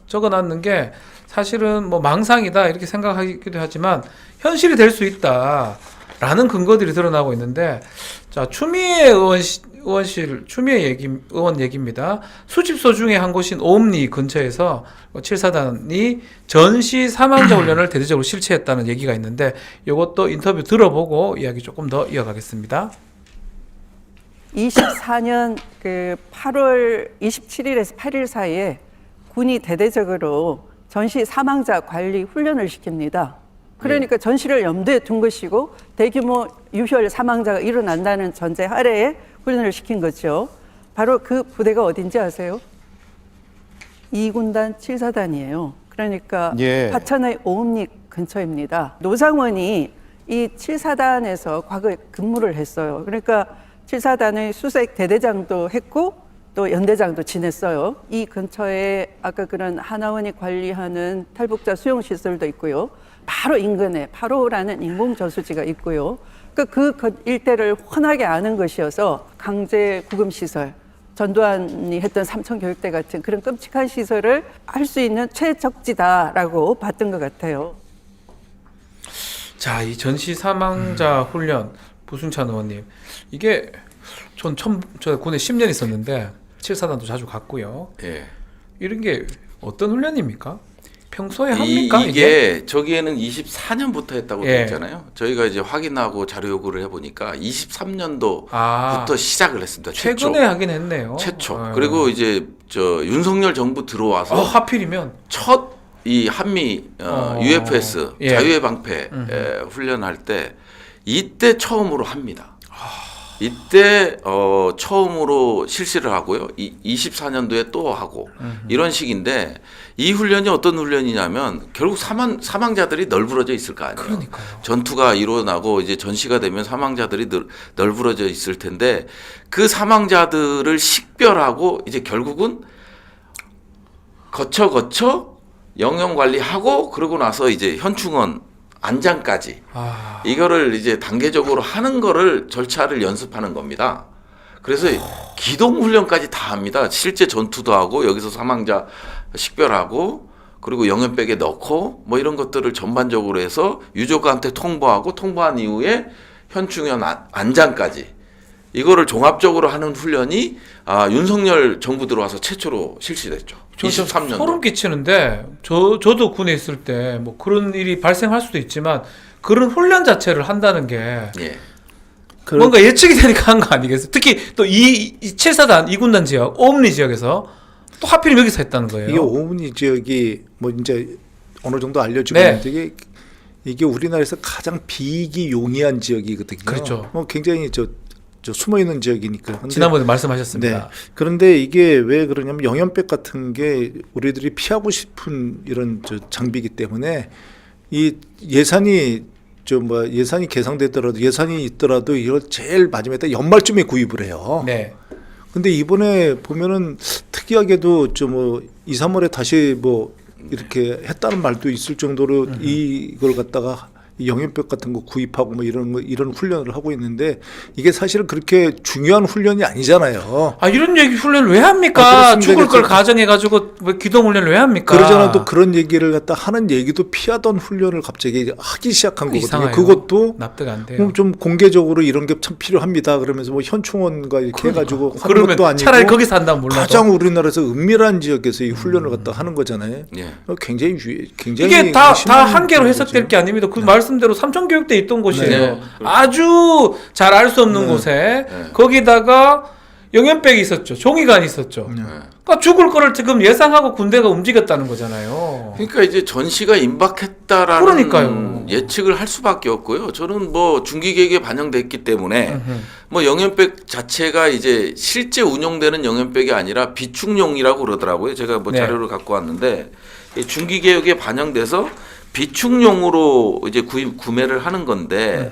적어놨는 게 사실은 뭐 망상이다 이렇게 생각하기도 하지만 현실이 될 수 있다라는 근거들이 드러나고 있는데, 자, 추미애 의원 얘기입니다. 수집소 중에 한 곳인 오음리 근처에서 7사단이 전시 사망자 훈련을 대대적으로 실시했다는 얘기가 있는데, 이것도 인터뷰 들어보고 이야기 조금 더 이어가겠습니다. 24년 그 8월 27일에서 8일 사이에 군이 대대적으로 전시 사망자 관리 훈련을 시킵니다. 그러니까 전시를 염두에 둔 것이고 대규모 유혈 사망자가 일어난다는 전제 하에에 훈련을 시킨 거죠. 바로 그 부대가 어딘지 아세요? 2군단 7사단이에요. 그러니까 화천의 오음리 근처입니다. 노상원이 이 7사단에서 과거에 근무를 했어요. 그러니까 7사단의 수색 대대장도 했고 또 연대장도 지냈어요. 이 근처에 아까 그런 하나원이 관리하는 탈북자 수용시설도 있고요. 바로 인근에 8호라는 인공저수지가 있고요. 그 일대를 훤하게 아는 것이어서 강제 구금시설, 전두환이 했던 삼천교육대 같은 그런 끔찍한 시설을 할 수 있는 최적지다라고 봤던 것 같아요. 자, 이 전시 사망자 훈련, 부순찬 의원님, 이게 저 군에 10년 있었는데 7사단도 자주 갔고요. 예. 이런 게 어떤 훈련입니까? 평소에 합니까? 이게 저기에는 24년부터 했다고 예. 되어 있잖아요. 저희가 이제 확인하고 자료 요구를 해보니까 23년도부터 시작을 했습니다. 최근에 하긴 했네요. 최초. 그리고 이제 저 윤석열 정부 들어와서 하필이면 첫 이 한미 UFS 예. 자유의 방패 훈련할 때 이때 처음으로 합니다. 이때 처음으로 실시를 하고요. 24년도에 또 하고 이런 식인데, 이 훈련이 어떤 훈련이냐면 결국 사망자들이 널브러져 있을 거 아니에요. 그러니까요. 전투가 일어나고 이제 전시가 되면 사망자들이 널브러져 있을 텐데, 그 사망자들을 식별하고 이제 결국은 거쳐 영양 관리하고 그러고 나서 이제 현충원 안장까지 이거를 이제 단계적으로 하는 거를 절차를 연습하는 겁니다. 그래서 기동 훈련까지 다 합니다. 실제 전투도 하고 여기서 사망자 식별하고 그리고 영연백에 넣고 뭐 이런 것들을 전반적으로 해서 유족한테 통보한 이후에 현충원 안장까지 이거를 종합적으로 하는 훈련이 윤석열 정부 들어와서 최초로 실시됐죠. 23년도. 소름 끼치는데 저도 군에 있을 때 뭐 그런 일이 발생할 수도 있지만 그런 훈련 자체를 한다는 게 예. 뭔가 예측이 되니까 한 거 아니겠어요? 특히 또 이 7사단 2군단 지역, 오음리 지역에서 또 하필 여기서 했다는 거예요. 이게 오음리 지역이 뭐 이제 어느 정도 알려지고 네. 있는데 이게 우리나라에서 가장 비익이 용이한 지역이거든요. 그렇죠. 굉장히 저 숨어 있는 지역이니까. 지난번에 말씀하셨습니다. 네. 그런데 이게 왜 그러냐면 영연백 같은 게 우리들이 피하고 싶은 이런 장비이기 때문에 이 예산이 예산이 계상되더라도 예산이 있더라도 이걸 제일 마지막에 연말쯤에 구입을 해요. 네. 근데 이번에 보면은 특이하게도 2, 3월에 다시 이렇게 했다는 말도 있을 정도로 이걸 갖다가 영연백 같은 거 구입하고 뭐 이런 훈련을 하고 있는데, 이게 사실은 그렇게 중요한 훈련이 아니잖아요. 이런 얘기 훈련을 왜 합니까? 죽을 걸 가정해가지고 왜 기동 훈련을 왜 합니까? 그러잖아. 또 그런 얘기를 갖다 하는 얘기도 피하던 훈련을 갑자기 하기 시작한 거거든요. 이상해요. 그것도 납득 안 돼요. 좀 공개적으로 이런 게 참 필요합니다. 그러면서 뭐 현충원과 이렇게 해가지고 하는 그러면 것도 아니고 차라리 거기서 한다면 몰라도 가장 우리나라에서 은밀한 지역에서 이 훈련을 갖다 하는 거잖아요. 예. 굉장히 이게 다 심한 한계로 해석될 거죠. 게 아닙니다. 그 말씀대로 삼천교육대 있던 곳이에요. 네. 아주 잘 알 수 없는 곳에 거기다가 영연백이 있었죠. 종이관이 있었죠. 그러니까 죽을 거를 지금 예상하고 군대가 움직였다는 거잖아요. 그러니까 이제 전시가 임박했다라는 그러니까요. 예측을 할 수밖에 없고요. 저는 뭐 중기계획에 반영됐기 때문에 뭐 영연백 자체가 이제 실제 운용되는 영연백이 아니라 비축용이라고 그러더라고요. 제가 뭐 네. 자료를 갖고 왔는데 중기계획에 반영돼서 비축용으로 이제 구매를 하는 건데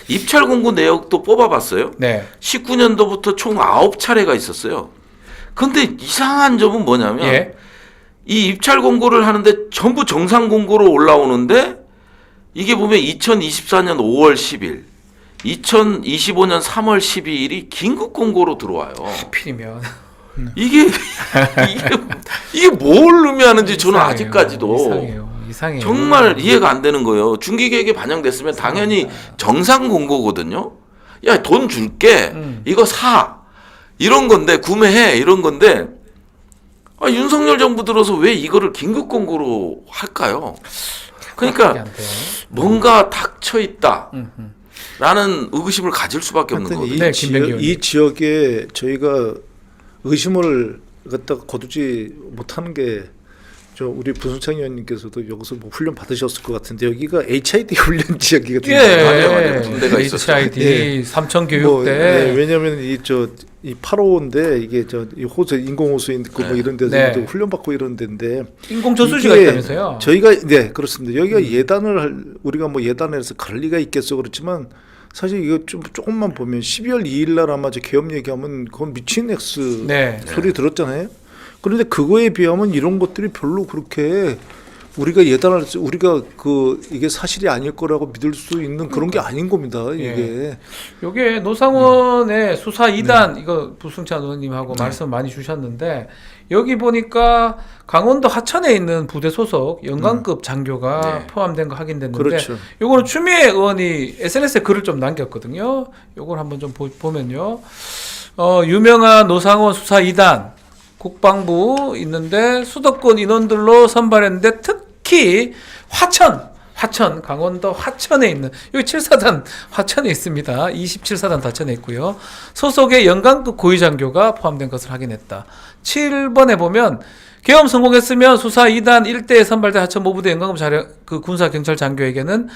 입찰 공고 내역도 뽑아봤어요. 네. 19년도부터 총 9차례가 있었어요. 근데 이상한 점은 뭐냐면 예. 이 입찰 공고를 하는데 전부 정상 공고로 올라오는데, 이게 보면 2024년 5월 10일, 2025년 3월 12일이 긴급 공고로 들어와요. 하필이면 이게 뭘 의미하는지 저는 이상해요. 아직까지도 이상해요. 정말 이해가 안 되는 거예요. 중기계획에 반영됐으면 당연히 정상 공고거든요. 야, 돈 줄게. 이거 사. 이런 건데, 구매해. 이런 건데, 윤석열 정부 들어서 왜 이거를 긴급 공고로 할까요? 그러니까 안 돼요. 뭔가 닫혀 있다. 라는 의구심을 가질 수밖에 없는 하여튼 거거든요. 이 지역에 저희가 의심을 갖다가 거두지 못하는 게 저 우리 부순창 의원님께서도 여기서 뭐 훈련 받으셨을 것 같은데 여기가 HID 훈련 지역이거든요. 맞아요. 군대가 있었어요. HID 삼천 뭐, 교육대. 네, 왜냐하면 이 8호인데 이게 이 호수 인공호수 있고 뭐 이런 데서 네. 훈련 받고 이런 데인데 인공 저수지가 이게 있다면서요? 저희가 네 그렇습니다. 여기가 우리가 뭐 예단해서 갈 리가 있겠어 그렇지만 사실 이거 조금만 보면 12월 2일 날 아마 저 계엄 얘기하면 그건 미친 X 네. 소리 들었잖아요. 그런데 그거에 비하면 이런 것들이 별로 그렇게 우리가 이게 사실이 아닐 거라고 믿을 수 있는 그런 게 아닌 겁니다. 이게 요게 노상원의 수사 2단 이거 부승찬 의원님하고 말씀 많이 주셨는데 여기 보니까 강원도 하천에 있는 부대 소속 연관급 장교가 포함된 거 확인됐는데 그렇죠. 요거는 추미애 의원이 SNS에 글을 좀 남겼거든요. 요걸 한번 좀 보면요. 유명한 노상원 수사 2단 국방부 있는데 수도권 인원들로 선발했는데 특히 화천 강원도 화천에 있는 여기 7사단 화천에 있습니다. 27사단 화천에 있고요. 소속의 연관급 고위장교가 포함된 것을 확인했다. 7번에 보면 계엄 성공했으면 수사 2단 1대에 선발된 하천 모부대 연관급 군사 경찰 장교에게는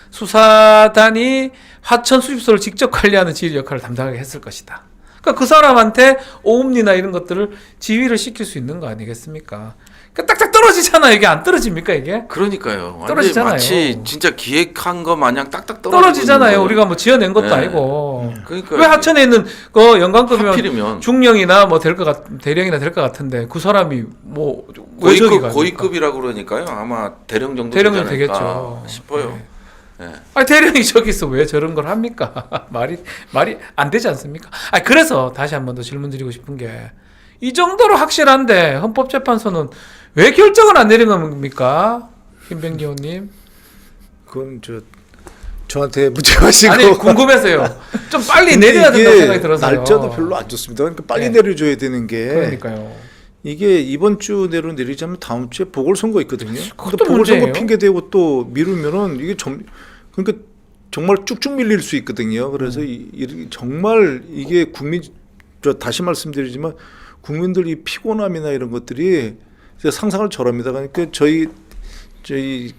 수사단이 화천 수집소를 직접 관리하는 지휘 역할을 담당하게 했을 것이다. 그러니까 그 사람한테 오음리나 이런 것들을 지휘를 시킬 수 있는 거 아니겠습니까? 그러니까 딱딱 떨어지잖아요. 이게 안 떨어집니까 이게? 그러니까요. 떨어지잖아요. 마치 진짜 기획한 거 마냥 딱딱 떨어지잖아요. 우리가 뭐 지어낸 것도 네. 아니고. 그러니까 왜 하천에 있는 그 연관급이면 하필이면 중령이나 뭐 대령이나 될 것 같은데 그 사람이 뭐 고위급이라고 그러니까요. 아마 대령 정도 대령은 되지 않을까 되겠죠. 싶어요. 네. 네. 아니 대령이 저기서 왜 저런 걸 합니까? 말이 안 되지 않습니까? 아니 그래서 다시 한 번 더 질문 드리고 싶은 게 이 정도로 확실한데 헌법재판소는 왜 결정을 안 내린 겁니까? 김병기 의원님. 그건 저한테 묻지마시고 아니 궁금해서요. 좀 빨리 내려야 된다고 생각이 들어서요. 날짜도 별로 안 좋습니다. 그러니까 빨리 네. 내려줘야 되는 게 그러니까요. 이게 이번 주 내로 내리자면 다음 주에 보궐선거 있거든요. 그것도 보궐선거 문제예요. 핑계 대고 또 미루면은 이게 그러니까 정말 쭉쭉 밀릴 수 있거든요. 그래서 정말 이게 다시 말씀드리지만 국민들이 피곤함이나 이런 것들이 상상을 초월합니다. 그러니까 저희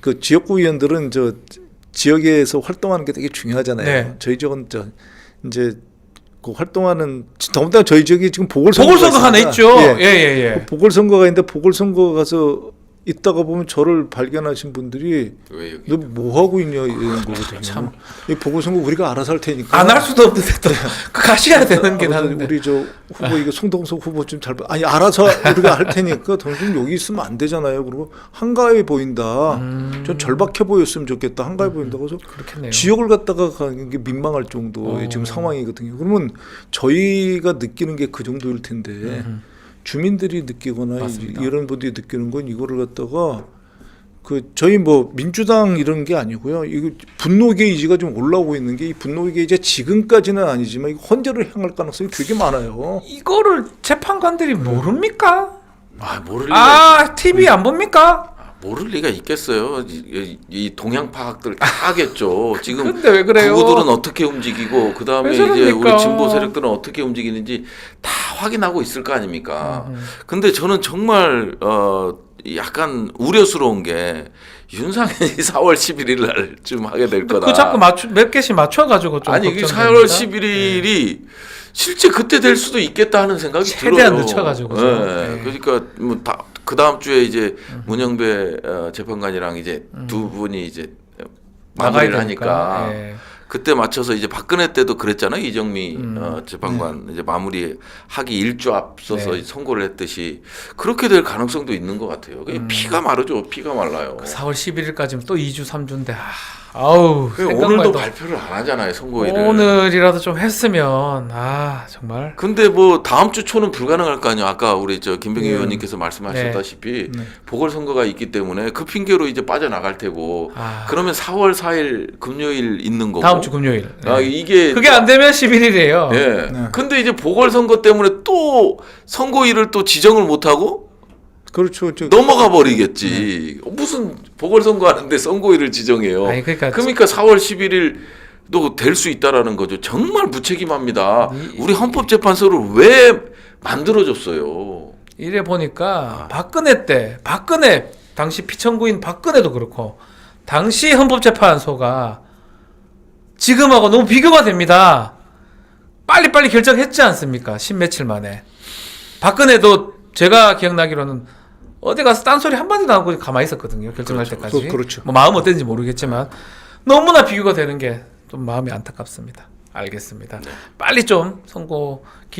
그 지역구 의원들은 지역에서 활동하는 게 되게 중요하잖아요. 네. 저희 지역은 이제 그 활동하는 더군다나 저희 지역이 지금 보궐선거가 하나 있죠. 예. 보궐선거가 있는데 보궐선거 가서 있다가 보면 저를 발견하신 분들이 왜 여기 너 뭐 하고 있냐 이런 거거든요. 참. 이 보궐선거 우리가 알아서 할 테니까 안 할 수도 없는데 또 가셔야 되는 게 그래서 나는데. 우리 저 후보 이거 송동석 후보 좀 잘 아니 알아서 우리가 할 테니까 당신 여기 있으면 안 되잖아요. 그리고 한가해 보인다. 좀 절박해 보였으면 좋겠다. 한가해 보인다. 그래서 그렇겠네요. 지역을 갖다가 가는 게 민망할 정도의 지금 상황이거든요. 그러면 저희가 느끼는 게 그 정도일 텐데 주민들이 느끼거나 맞습니다. 이런 분들이 느끼는 건 이거를 갖다가 저희 뭐 민주당 이런 게 아니고요. 이거 분노 게이지가 좀 올라오고 있는 게 이 분노 게이지가 지금까지는 아니지만 이거 헌재로 향할 가능성이 되게 많아요. 이거를 재판관들이 모릅니까? 모를 리가 TV 안 봅니까? 모를 리가 있겠어요. 이 동향 파악들 다 하겠죠. 지금 근데 왜 그래요? 구구들은 어떻게 움직이고 그 다음에 왜 이제 저럽니까? 우리 진보 세력들은 어떻게 움직이는지 다 확인하고 있을 거 아닙니까? 근데 저는 정말 약간 우려스러운 게 윤상현이 4월 11일 날쯤 하게 될 거다. 그 자꾸 몇 개씩 맞춰가지고 좀 아니 이게 4월 11일이 실제 그때 될 수도 있겠다 하는 생각이 최대한 들어요. 늦춰가지고. 네. 그러니까 뭐 그 다음 주에 이제 문영배 재판관이랑 이제 두 분이 이제 마무리를 하니까 그때 맞춰서 이제 박근혜 때도 그랬잖아요. 이정미 재판관 이제 마무리하기 일주 앞서서 선고를 했듯이 그렇게 될 가능성도 있는 것 같아요. 피가 마르죠. 피가 말라요. 4월 11일까지면 또 2주 3주인데 아우 오늘도 생각만 해도 발표를 안 하잖아요, 선거일을. 오늘이라도 좀 했으면 정말 근데 뭐 다음 주 초는 불가능할 거 아니에요. 아까 우리 저 김병희 네. 의원님께서 말씀하셨다시피 네. 보궐선거가 있기 때문에 그 핑계로 이제 빠져나갈 테고 아. 그러면 4월 4일 금요일 있는 거고 다음 주 금요일. 아, 이게 그게 안 되면 11일이에요. 예. 네. 근데 이제 보궐선거 때문에 또 선거일을 또 지정을 못 하고 그렇죠. 넘어가 버리겠지. 무슨 보궐선거 하는데 선거일을 지정해요. 아니, 그러니까 4월 11일도 될 수 있다라는 거죠. 정말 무책임합니다. 우리 헌법재판소를 왜 만들어줬어요? 이래 보니까 박근혜 당시 피청구인 박근혜도 그렇고 당시 헌법재판소가 지금하고 너무 비교가 됩니다. 빨리빨리 결정했지 않습니까? 10며칠 만에. 박근혜도 제가 기억나기로는 어디 가서 딴소리 한마디도 안 하고 가만히 있었거든요. 결정할 때까지. 그렇죠. 뭐 마음 어땠는지 모르겠지만 너무나 비교가 되는 게 좀 마음이 안타깝습니다. 알겠습니다. 빨리 좀 선고